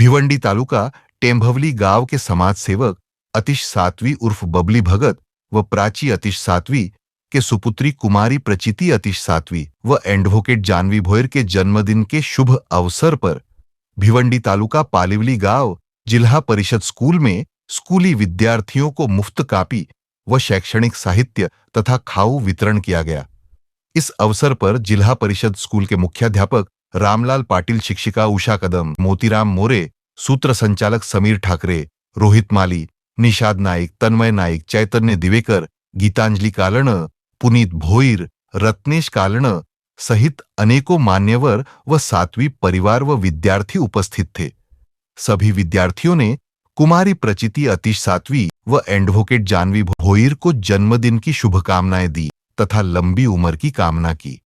भिवंडी तालुका टेंभवली गांव के समाज सेवक अतिश सातवी उर्फ बबली भगत व प्राची अतिश सातवी के सुपुत्री कुमारी प्रचिति अतिश सातवी व एडवोकेट जानवी भोयर के जन्मदिन के शुभ अवसर पर भिवंडी तालुका पालिवली गांव जिला परिषद स्कूल में स्कूली विद्यार्थियों को मुफ्त कापी व शैक्षणिक साहित्य तथा खाऊ वितरण किया गया। इस अवसर पर जिला परिषद स्कूल के मुख्याध्यापक रामलाल पाटिल, शिक्षिका उषा कदम, मोतीराम मोरे, सूत्र संचालक समीर ठाकरे, रोहित माली, निषाद नाईक, तन्मय नाईक, चैतन्य दिवेकर, गीतांजलि कालण, पुनीत भोईर, रत्नेश कालण सहित अनेकों मान्यवर व सातवी परिवार व विद्यार्थी उपस्थित थे। सभी विद्यार्थियों ने कुमारी प्रचिति अतिश सातवी व एडवोकेट जानवी भोईर को जन्मदिन की शुभकामनाएं दी तथा लंबी उम्र की कामना की।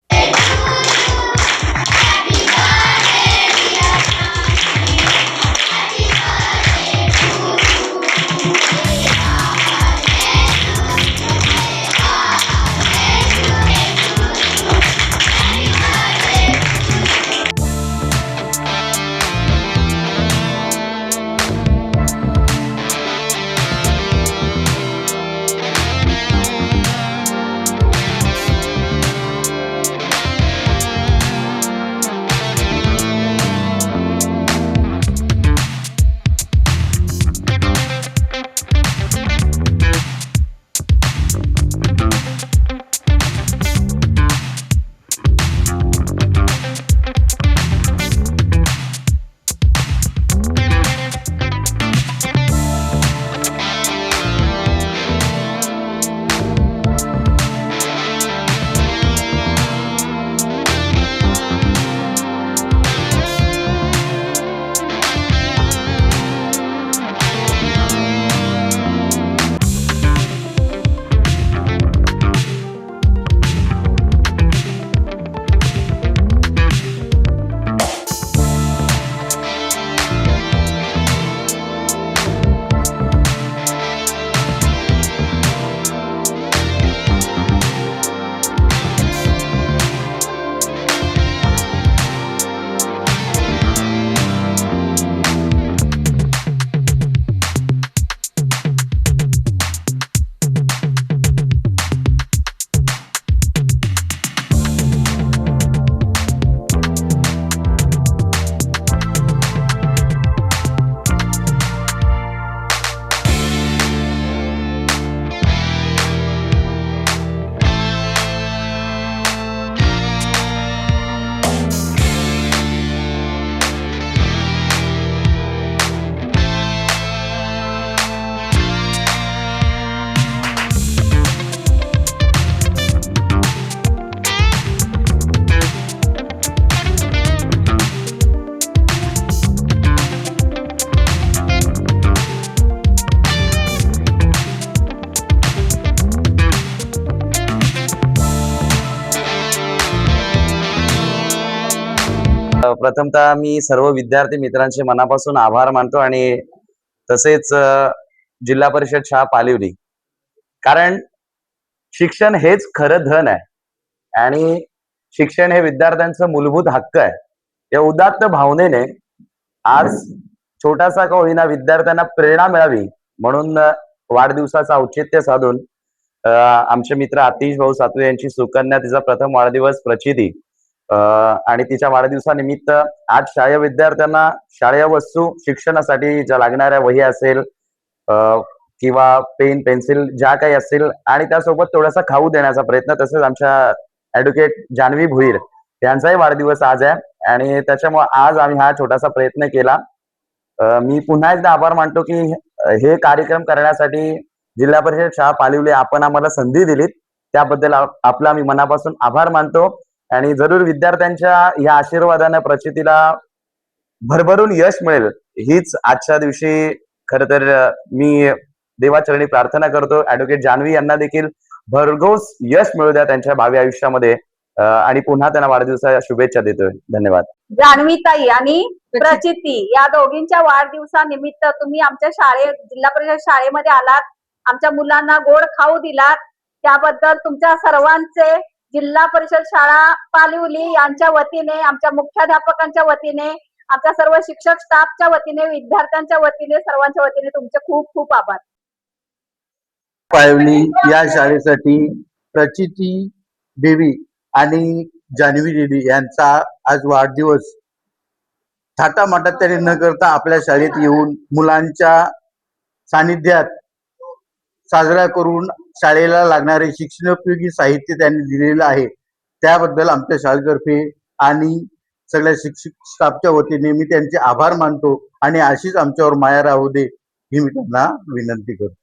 प्रथमतः मी सर्व विद्यार्थी मित्रांचे मनापासून आभार मानतो आणि तसेच जिल्हा परिषद शाळा पालिवली, कारण शिक्षण हेच खरं धन आहे आणि शिक्षण हे विद्यार्थ्यांचा मूलभूत हक्क आहे। या उदात्त भावनेने आज छोटासा का होईना विद्यार्थ्यांना प्रेरणा मिळावी म्हणून वाढदिवसाचा औचित्य साधून आमचे मित्र आतिश भाऊ सातवे यांची सुकन्या, तिचा प्रथम वाढदिवस प्रचिती आणि तिच्या वाढदिवसानिमित्त आज शालेय विद्यार्थ्यांना शालेय वस्तू शिक्षणासाठी ज्या लागणाऱ्या वही असेल किंवा पेन पेन्सिल ज्या काही असतील आणि त्यासोबत थोडासा खाऊ देण्याचा प्रयत्न, तसेच आमच्या ॲडव्होकेट जानवी भोईर यांचाही वाढदिवस आज आहे आणि त्याच्यामुळे आज आम्ही हा छोटासा प्रयत्न केला। मी पुन्हा एकदा आभार मानतो की हे कार्यक्रम करण्यासाठी जिल्हा परिषद शाळा पालिवली आपण आम्हाला संधी दिलीत, त्याबद्दल आपला मी मनापासून आभार मानतो आणि जरूर विद्यार्थ्यांच्या या आशीर्वादाने प्रचितीला भरभरून यश मिळेल हीच आजच्या दिवशी खरं तर मी देवाचरणी प्रार्थना करतो। ॲडव्होकेट जानवी यांना देखील भरघोस यश मिळू द्या त्यांच्या भावी आयुष्यामध्ये आणि पुन्हा त्यांना वाढदिवसाच्या शुभेच्छा देतोय। धन्यवाद। जानवी ताई आणि प्रचिती या दोघींच्या वाढदिवसानिमित्त तुम्ही आमच्या जिल्हा परिषद शाळेमध्ये आलात, आमच्या मुलांना गोड खाऊ दिलात, त्याबद्दल तुमच्या सर्वांचे जिल्हा परिषद शाळा पालिवली यांच्या वतीने, आमच्या मुख्याध्यापकांच्या वतीने आमच्या सर्व शिक्षक स्टाफच्या वतीने, विद्यार्थ्यांच्या वतीने, सर्वांच्या वतीने तुमचे खूप खूप आभार. पायवली या शाळेसाठी प्रचिती देवी आणि जान्हवी देवी यांचा आज वाढदिवस थाटामाटात त्यांनी न करता आपल्या शाळेत येऊन मुलांच्या सानिध्यात साजरा करून शाळेला लागणारे शिक्षणोपयोगी साहित्य त्यांनी दिलेलं आहे. त्याबद्दल आमच्या शाळेतर्फे आणि सगळ्या शिक्षक स्टाफच्या वतीने मी त्यांचे आभार मानतो आणि अशीच आमच्यावर माया राहू दे ही मी त्यांना विनंती करतो.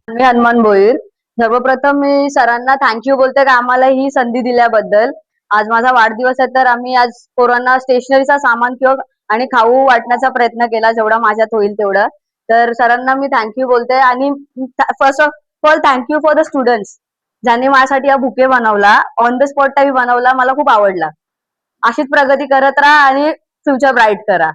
मी हनुमान भोईर. सर्वप्रथम मी सरांना थँक्यू बोलते का आम्हाला ही संधी दिल्याबद्दल. आज माझा वाढदिवस आहे तर आम्ही आज पोरांना स्टेशनरीचा सामान किंवा आणि खाऊ वाटण्याचा प्रयत्न केला जेवढा माझ्यात होईल तेवढं. तर सरांना मी थँक्यू बोलते आणि first of all thank you for the students ज्यांनी माझ्यासाठी हा बुके बनवला. ऑन द स्पॉट टाइम बनवला. मला खूप आवडला. अशीच प्रगती करत राहा आणि फ्युचर ब्राईट करा.